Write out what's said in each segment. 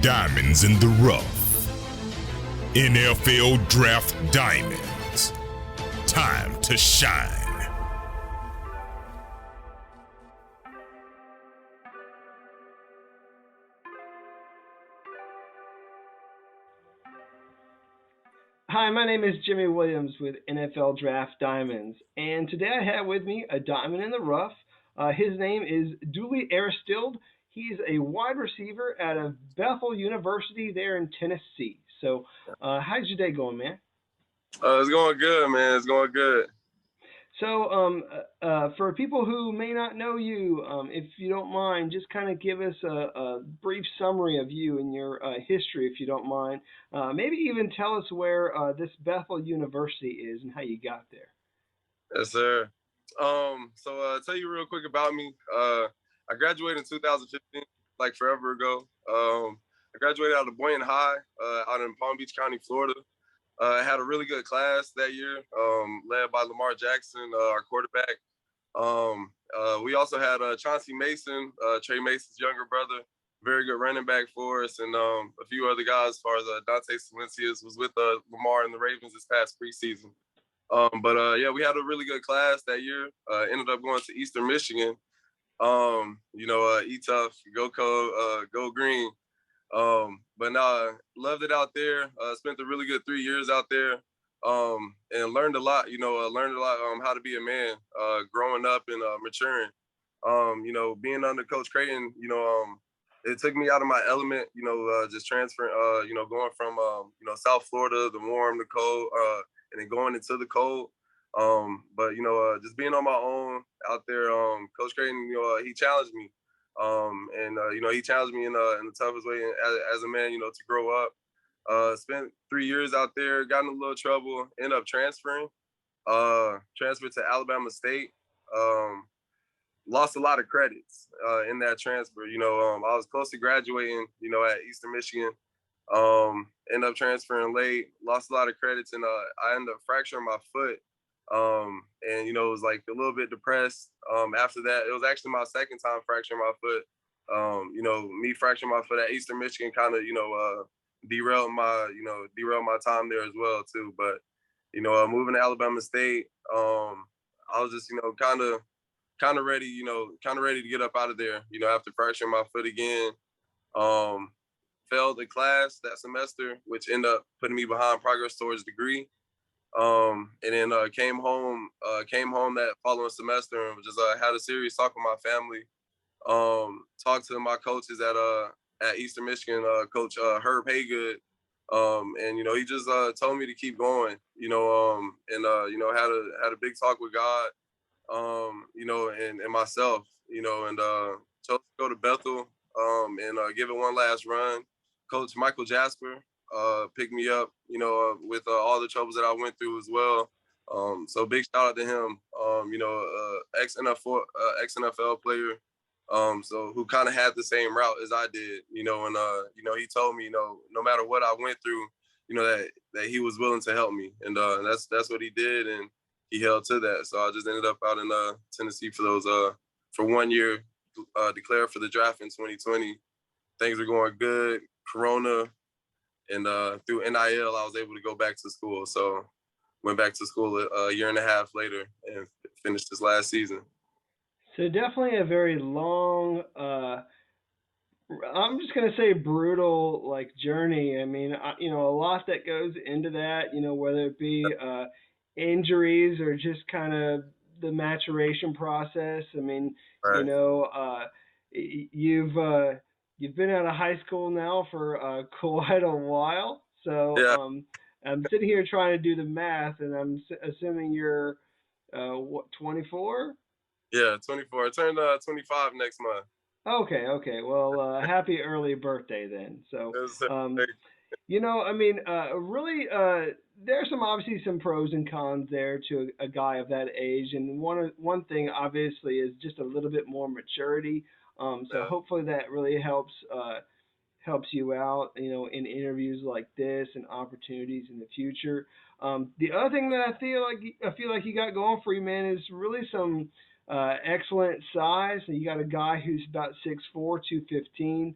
Diamonds in the rough. NFL Draft Diamonds. Time to shine. Hi, my name is Jimmy Williams with NFL Draft Diamonds, and today I have with me a diamond in the rough. His name is Dooley Aristilde. He's a wide receiver out of Bethel University there in Tennessee. So, how's your day going, man? It's going good, man. It's going good. So, for people who may not know you, if you don't mind, just kind of give us a brief summary of you and your history, if you don't mind. Maybe even tell us where this Bethel University is and how you got there. Yes, sir. So I'll tell you real quick about me. I graduated in 2015, like forever ago. I graduated out of Boynton High, out in Palm Beach County, Florida. I had a really good class that year, led by Lamar Jackson, our quarterback. We also had Chauncey Mason, Trey Mason's younger brother, very good running back for us, and a few other guys as far as Dante Silencius was with Lamar and the Ravens this past preseason. Yeah, we had a really good class that year. Ended up going to Eastern Michigan. Eat tough, go cold, go green. But now loved it out there. Spent a really good 3 years out there, and learned a lot. Learned a lot how to be a man, growing up and maturing. Being under Coach Creighton, it took me out of my element. Just transferring, going from South Florida, the warm, the cold, and then going into the cold. Just being on my own out there, Coach Creighton, he challenged me. He challenged me in the toughest way as a man, to grow up. Spent 3 years out there, got in a little trouble, ended up transferring, transferred to Alabama State. Lost a lot of credits in that transfer. I was close to graduating, at Eastern Michigan. Ended up transferring late, lost a lot of credits, and I ended up fracturing my foot. It was like a little bit depressed. After that, it was actually my second time fracturing my foot. Me fracturing my foot at Eastern Michigan kind of, derailed my time there as well too. But, moving to Alabama State, I was just, kind of ready to get up out of there, after fracturing my foot again. Failed the class that semester, which ended up putting me behind progress towards degree. And then came home that following semester and just had a serious talk with my family. Talked to my coaches at Eastern Michigan, Coach Herb Haygood. He just told me to keep going, had a big talk with God, and myself, chose to go to Bethel, and give it one last run. Coach Michael Jasper picked me up, with all the troubles that I went through as well. So big shout out to him, ex-NFL player, so who kind of had the same route as I did, he told me, no matter what I went through, that he was willing to help me. And that's what he did. And he held to that. So I just ended up out in Tennessee for 1 year, declared for the draft in 2020. Things were going good. Corona, and through NIL, I was able to go back to school. So went back to school a year and a half later and finished this last season. So definitely a very long, I'm just gonna say brutal journey. I mean, a lot that goes into that. Whether it be injuries or just kind of the maturation process. I mean, Right. you've been out of high school now for quite a while. So Yeah. I'm sitting here trying to do the math, and I'm assuming you're 24? Yeah, 24. I turned 25 next month. Okay. Well, happy early birthday then. So, Yes, really, there's obviously some pros and cons there to a guy of that age, and one thing obviously is just a little bit more maturity. So hopefully that really helps you out, in interviews like this and opportunities in the future. The other thing that I feel like you got going for you, man, is really some excellent size. You got a guy who's about 6'4", 215.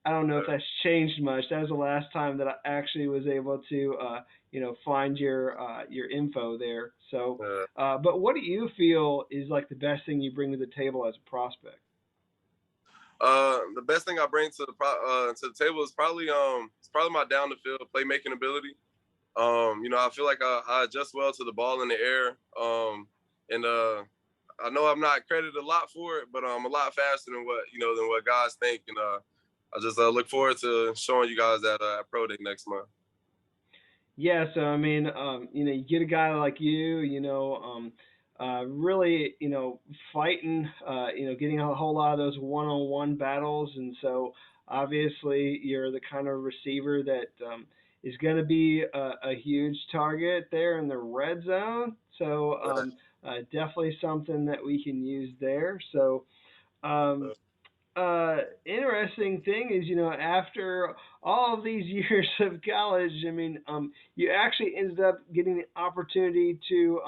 I don't know if that's changed much. That was the last time that I actually was able to, find your info there. So, Uh, but what do you feel is like the best thing you bring to the table as a prospect? the best thing I bring to the table is probably my down the field playmaking ability. I feel like I adjust well to the ball in the air. And I know I'm not credited a lot for it, but I'm a lot faster than what guys think. And I just look forward to showing you guys at Pro Day next month. Yeah, so I mean, you get a guy like you, really, fighting, getting a whole lot of those one-on-one battles, and so obviously you're the kind of receiver that is going to be a huge target there in the red zone. So definitely something that we can use there. So um, interesting thing is, after all of these years of college, I mean, you actually ended up getting the opportunity to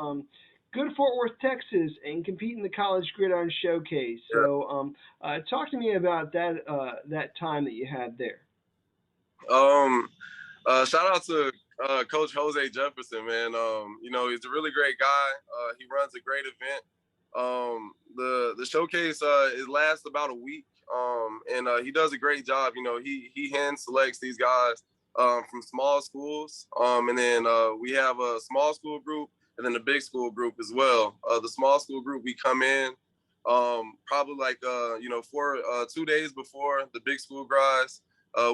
go to Fort Worth, Texas, and compete in the College Gridiron Showcase. Yeah. So, talk to me about that time that you had there. Shout out to Coach Jose Jefferson, man. He's a really great guy. He runs a great event. The showcase it lasts about a week. And he does a great job. He hand selects these guys from small schools. And then we have a small school group and then the big school group as well. The small school group, we come in probably like 2 days before the big school guys.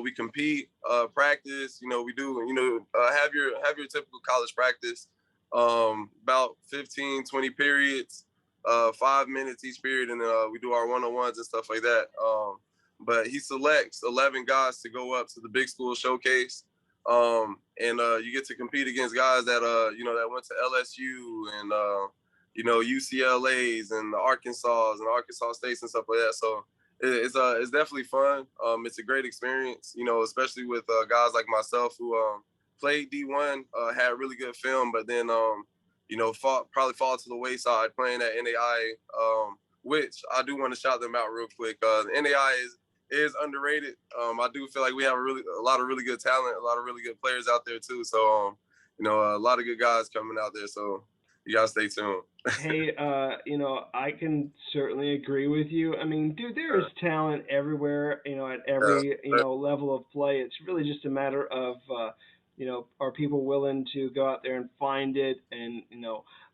We compete, practice. We do. Have your typical college practice. About 15, 20 periods, 5 minutes each period, and we do our one-on-ones and stuff like that. But he selects 11 guys to go up to the big school showcase, and you get to compete against guys that went to LSU and UCLA's and the Arkansas and Arkansas States and stuff like that. So it's definitely fun. It's a great experience, especially with guys like myself who played D1, had really good film, but then probably fall to the wayside playing at NAI, which I do want to shout them out real quick. The NAI is underrated. I do feel like we have a lot of really good talent, a lot of really good players out there too. So a lot of good guys coming out there. So you gotta stay tuned. Hey, I can certainly agree with you. I mean, dude, there is talent everywhere, at every, level of play. It's really just a matter of, are people willing to go out there and find it? And,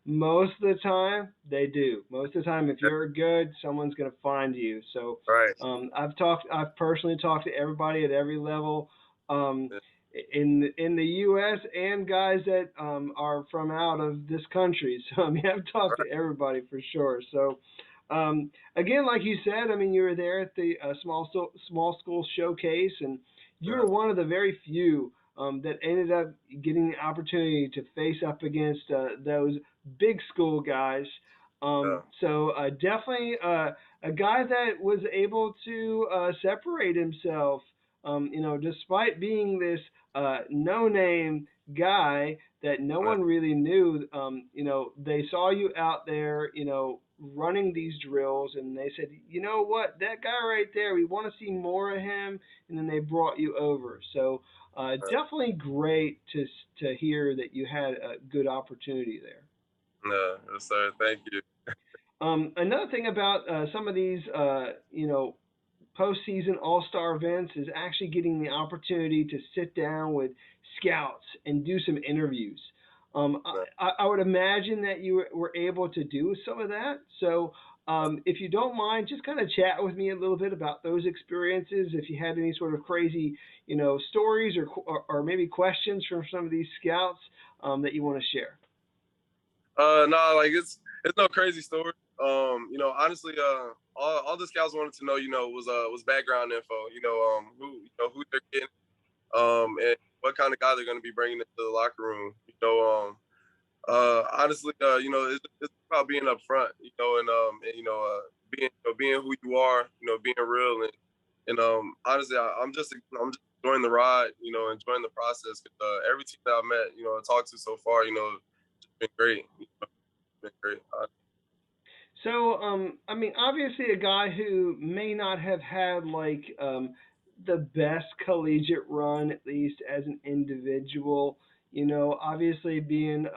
most of the time they do. Most of the time, if you're good, someone's going to find you. So, Right. I've personally talked to everybody at every level. In the U.S. and guys that are from out of this country. So I mean, I've talked to everybody for sure. So again, like you said, I mean, you were there at the small school showcase, and you were one of the very few that ended up getting the opportunity to face up against those big school guys. So definitely a guy that was able to separate himself. Despite being this no-name guy that no one really knew, they saw you out there, running these drills, and they said, you know what, that guy right there, we want to see more of him, and then they brought you over. So definitely great to hear that you had a good opportunity there. Yes, sir. Thank you. Another thing about some of these, postseason all-star events is actually getting the opportunity to sit down with scouts and do some interviews. I would imagine that you were able to do some of that. So if you don't mind, just kind of chat with me a little bit about those experiences. If you had any sort of crazy, stories or maybe questions from some of these scouts that you want to share. No, like it's no crazy story. Honestly, all the scouts wanted to know, was background info. Who they're getting, and what kind of guy they're going to be bringing into the locker room. Honestly, it's about being upfront, being who you are, being real, and honestly, I'm just enjoying the ride, enjoying the process. Every team that I've met, I talked to so far, it's been great. Been great. So, I mean, obviously, a guy who may not have had like the best collegiate run, at least as an individual. Obviously being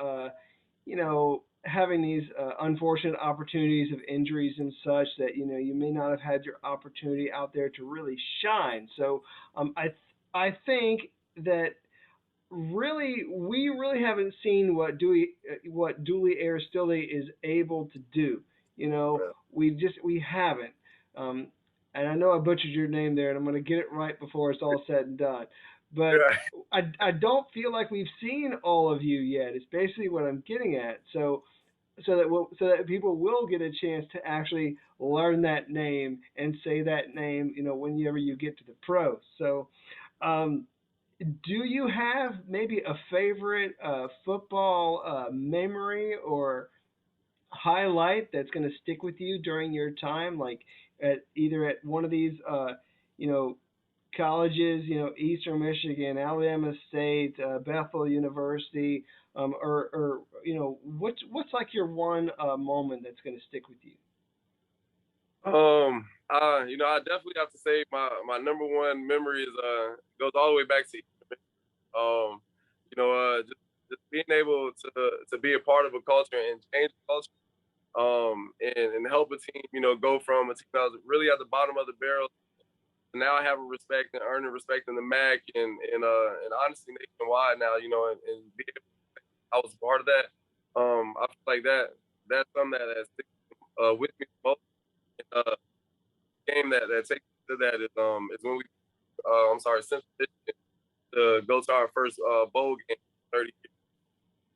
having these unfortunate opportunities of injuries and such that you may not have had your opportunity out there to really shine. So I think that really we really haven't seen what Dooley Aristilde is able to do. We haven't. Um, and I know I butchered your name there, and I'm going to get it right before it's all said and done. But Yeah. I don't feel like we've seen all of you yet. It's basically what I'm getting at. So that people will get a chance to actually learn that name and say that name, whenever you get to the pros. So, um, do you have maybe a favorite football memory or highlight that's going to stick with you during your time, like either at one of these, you know, colleges, Eastern Michigan, Alabama State, Bethel University, or what's like your one moment that's going to stick with you? I definitely have to say my number one memory is goes all the way back to just being able to be a part of a culture and change the culture, and help a team, go from a team that was really at the bottom of the barrel to now having respect and earning respect in the MAC and honestly nationwide now, and I was part of that. I feel like that's something that has with me most. Uh, Game that takes to that is when we I'm sorry, Central Michigan to go to our first bowl game in 30 years.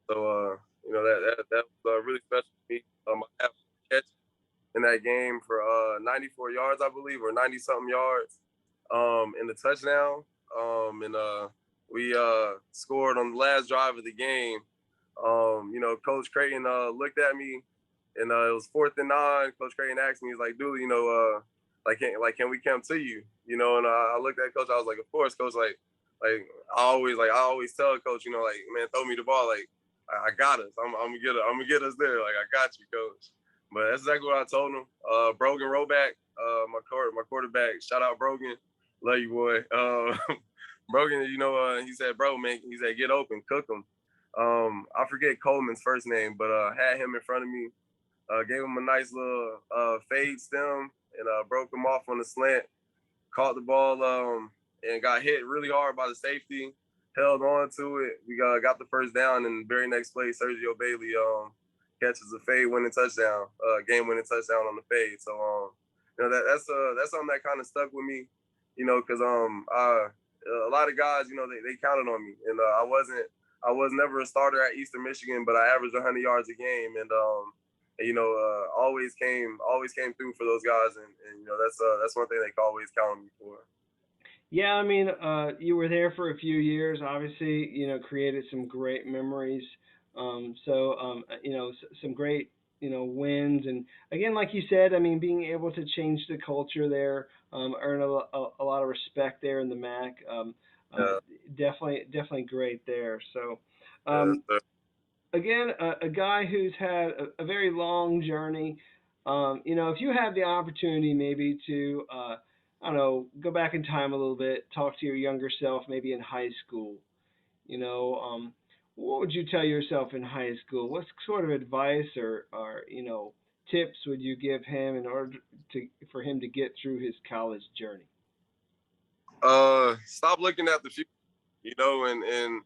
So that was really special to me. I have a catch in that game for 94 yards, I believe, or 90 something yards in the touchdown. And we scored on the last drive of the game. Coach Creighton looked at me, and it was 4th and 9. Coach Creighton asked me, he's like, Dooley, can we come to you? And I looked at Coach. I was like, of course, Coach. I always tell Coach, man, throw me the ball. Like, I got us. I'm gonna get us there. Like, I got you, Coach. But that's exactly what I told him. Brogan Roback, my quarterback. Shout out Brogan. Love you, boy. Brogan, he said, bro, man, he said, get open, cook him. I forget Coleman's first name, but had him in front of me. Gave him a nice little fade stem and broke him off on the slant. Caught the ball and got hit really hard by the safety. Held on to it. We got the first down, and the very next play, Sergio Bailey catches a fade winning touchdown, game winning touchdown on the fade. So that's something that kind of stuck with me, because a lot of guys, they counted on me, and I was never a starter at Eastern Michigan, but I averaged 100 yards a game, and always came through for those guys, and that's one thing they can always count on me for. Yeah, I mean, you were there for a few years. Obviously, created some great memories. Some great, wins. And again, like you said, I mean, being able to change the culture there, earn a lot of respect there in the MAC. Yeah. Definitely great there. So, Yes, sir. again, a guy who's had a very long journey. If you have the opportunity maybe to, I don't know, go back in time a little bit, talk to your younger self, maybe in high school. What would you tell yourself in high school? What sort of advice or tips would you give him in order for him to get through his college journey? Stop looking at the future, and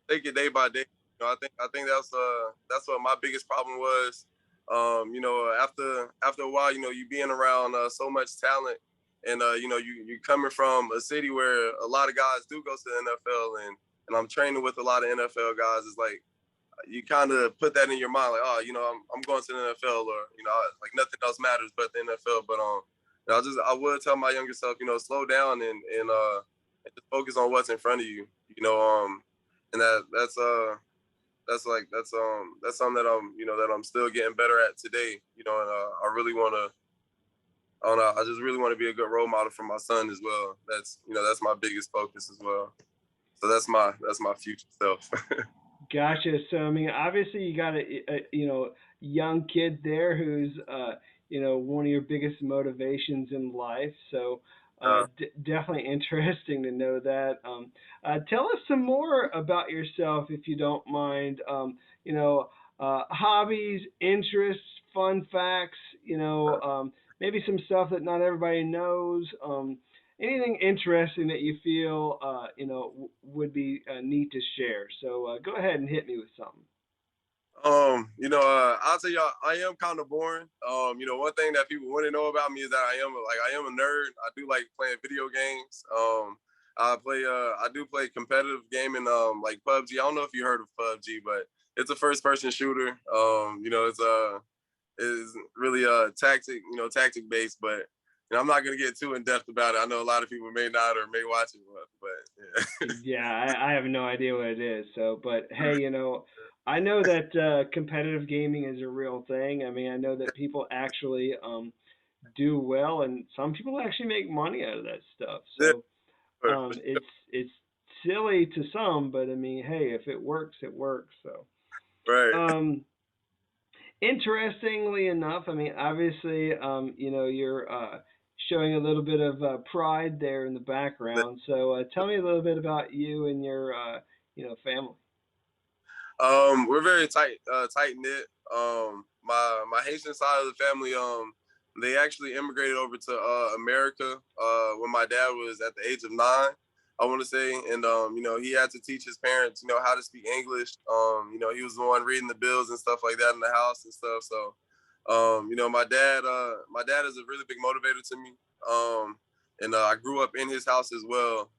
take it day by day. I think that's what my biggest problem was. After a while, you being around so much talent, and you coming from a city where a lot of guys do go to the NFL, and I'm training with a lot of NFL guys. It's like you kind of put that in your mind, like, oh, I'm going to the NFL, or like nothing else matters but the NFL. But I would tell my younger self, slow down and just focus on what's in front of you, and that's something that I'm still getting better at today, and I really want to. I just really want to be a good role model for my son as well. That's my biggest focus as well. So that's my future self. Gotcha. So I mean, obviously you got a young kid there who's one of your biggest motivations in life. So Definitely interesting to know that. Tell us some more about yourself, if you don't mind. You know, hobbies, interests, fun facts. Maybe some stuff that not everybody knows. Anything interesting that you feel would be neat to share. So go ahead and hit me with something. I'll tell y'all, I am kind of boring. One thing that people wouldn't know about me is that I am a nerd. I do like playing video games. I do play competitive gaming, like PUBG. I don't know if you heard of PUBG, but it's a first person shooter. It's really tactic based, but I'm not gonna get too in depth about it. I know a lot of people may not or may watch it, but yeah. Yeah, I have no idea what it is. So, but hey, I know that competitive gaming is a real thing. I mean, I know that people actually do well, and some people actually make money out of that stuff. So, it's silly to some, but I mean, hey, if it works, it works. So, Right. um, interestingly enough, I mean, obviously, you're showing a little bit of pride there in the background. So, tell me a little bit about you and your, family. We're very tight knit. My Haitian side of the family, they actually immigrated over to America when my dad was at the age of 9, I want to say, and he had to teach his parents, how to speak English. He was the one reading the bills and stuff like that in the house and stuff. So, my dad is a really big motivator to me. And I grew up in his house as well.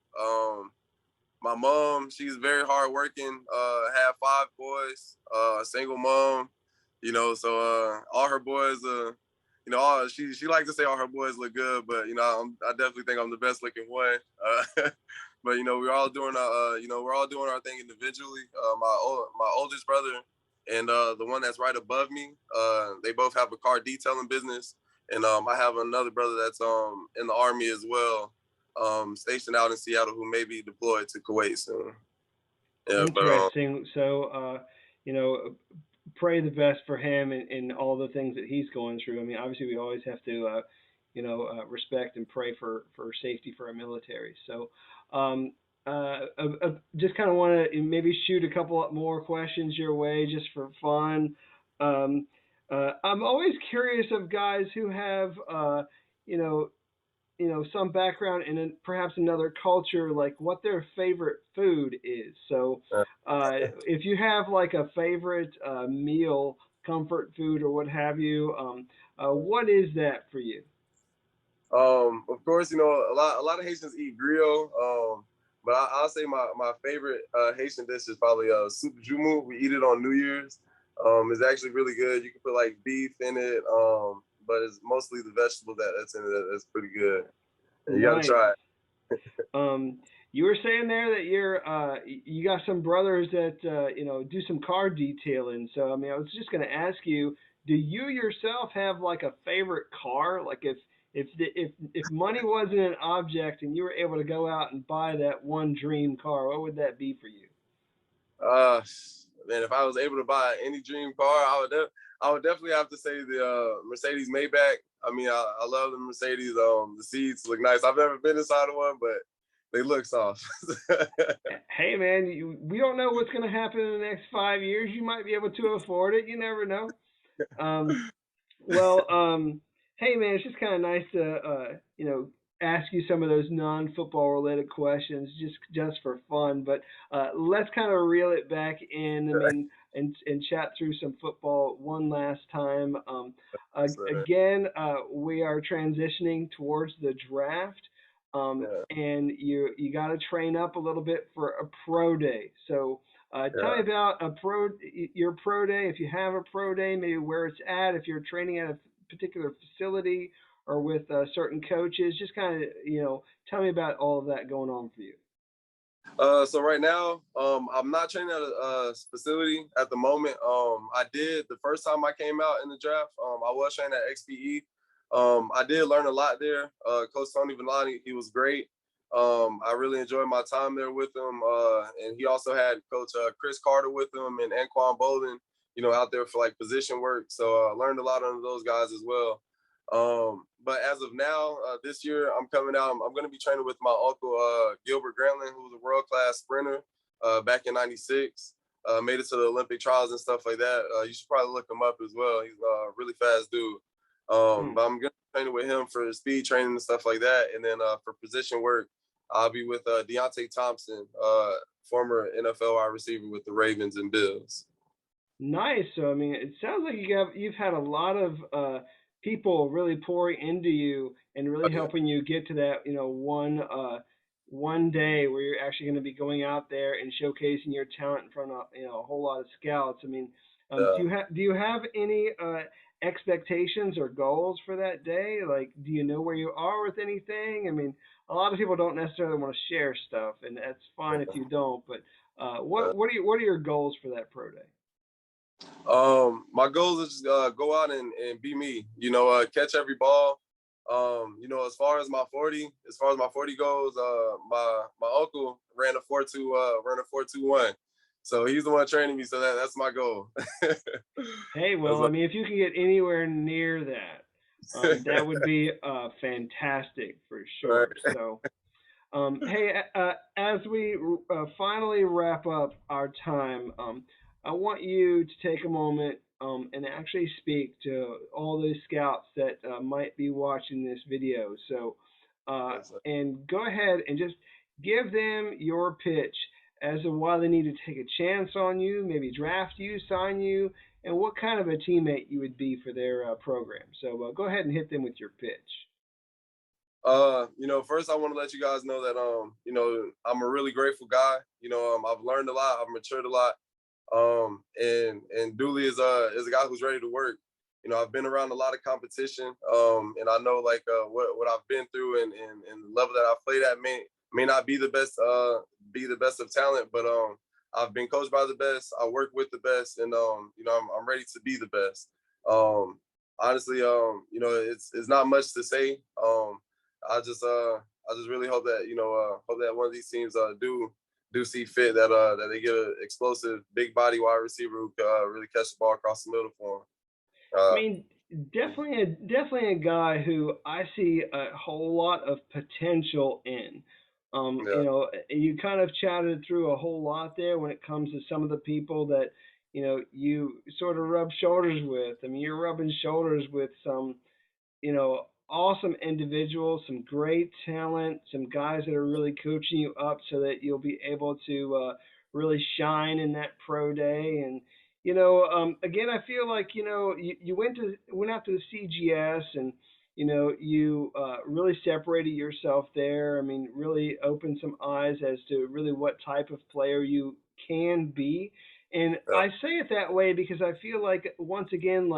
My mom, she's very hardworking. Had 5 boys, a single mom. So all her boys, she likes to say all her boys look good, but I definitely think I'm the best looking one. But we're all doing our thing individually. My oldest brother and the one that's right above me, they both have a car detailing business, and I have another brother that's in the army as well, stationed out in Seattle, who may be deployed to Kuwait soon. Yeah, but Interesting. So, you know, pray the best for him and all the things that he's going through. I mean, obviously, we always have to, respect and pray for safety for our military. So, just kind of want to maybe shoot a couple more questions your way just for fun. Um, I'm always curious of guys who have, you know, some background in perhaps another culture, like what their favorite food is. So, if you have like a favorite meal, comfort food, or what have you, what is that for you? of course, a lot of Haitians eat griot. But I'll say my favorite Haitian dish is probably soup jumu. We eat it on New Year's. It's actually really good. You can put like beef in it, but it's mostly the vegetable that's in it that's pretty good. And you got to Nice. try it. You were saying there that you got some brothers that do some car detailing. So I mean, I was just going to ask you, do you yourself have like a favorite car? Like if money wasn't an object and you were able to go out and buy that one dream car, what would that be for you? Uh, Man, if I was able to buy any dream car, I would definitely have to say the Mercedes Maybach. I mean, I love the Mercedes. The seats look nice. I've never been inside of one, but they look soft. Hey man, we don't know what's going to happen in the next 5 years. You might be able to afford it. You never know. Um, Well, hey man, it's just kind of nice to ask you some of those non-football related questions just for fun. But let's kind of reel it back in. I mean, and chat through some football one last time. So, Again, we are transitioning towards the draft. yeah, And you got to train up a little bit for a pro day. So tell yeah. me about your pro day. If you have a pro day, maybe where it's at. If you're training at a particular facility or with certain coaches, just kind of tell me about all of that going on for you. So right now, I'm not training at a facility at the moment. I did the first time I came out in the draft. I was training at XPE. I did learn a lot there. Coach Tony Villani, he was great. I really enjoyed my time there with him. And he also had Coach Chris Carter with him and Anquan Bolden, out there for like position work. So I learned a lot under those guys as well. But as of now, this year I'm coming out. I'm going to be training with my uncle Gilbert Grantland, who was a world-class sprinter back in '96. Made it to the Olympic trials and stuff like that. You should probably look him up as well. He's a really fast dude. But I'm going to be training with him for speed training and stuff like that. And then for position work, I'll be with Deontay Thompson, former NFL wide receiver with the Ravens and Bills. Nice. So I mean, it sounds like you've had a lot of people really pouring into you and really helping you get to that one day where you're actually going to be going out there and showcasing your talent in front of a whole lot of scouts. I mean, do you have any expectations or goals for that day? Like, do you know where you are with anything? I mean, a lot of people don't necessarily want to share stuff, and that's fine if you don't. But what are your goals for that pro day? My goal is just go out and be me. Catch every ball. As far as my 40 goes, my uncle ran a 4.21. So he's the one training me. So that's my goal. Hey, well, I mean, if you can get anywhere near that, that would be fantastic for sure. Right. So, hey, as we finally wrap up our time, I want you to take a moment and actually speak to all those scouts that might be watching this video. So, and go ahead and just give them your pitch as to why they need to take a chance on you, maybe draft you, sign you, and what kind of a teammate you would be for their program. So go ahead and hit them with your pitch. First I want to let you guys know that I'm a really grateful guy. I've learned a lot, I've matured a lot. And Dooley is a guy who's ready to work. I've been around a lot of competition, and I know what I've been through and the level that I've played at may not be the best of talent, but I've been coached by the best. I work with the best, and I'm ready to be the best. Honestly, it's not much to say. I just really hope that one of these teams do see fit that they get an explosive, big body wide receiver who can really catch the ball across the middle for them. I mean, definitely a guy who I see a whole lot of potential in. You kind of chatted through a whole lot there when it comes to some of the people that you sort of rub shoulders with. I mean, you're rubbing shoulders with some awesome individuals, some great talent, some guys that are really coaching you up so that you'll be able to really shine in that pro day. And again, I feel like you went out to the CGS and you really separated yourself there. I mean, really opened some eyes as to really what type of player you can be. And I say it that way because I feel like once again,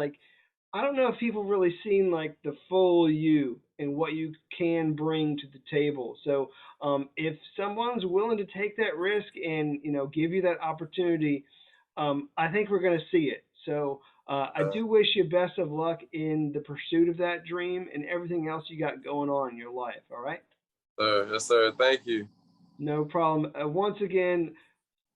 I don't know if people really seen the full you and what you can bring to the table. So if someone's willing to take that risk and give you that opportunity, I think we're going to see it. So I do wish you best of luck in the pursuit of that dream and everything else you got going on in your life. All right? Yes, sir. Thank you. No problem. Once again,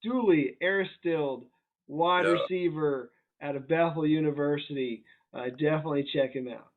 Dooley, Aristilde, wide receiver out of Bethel University. Definitely check him out.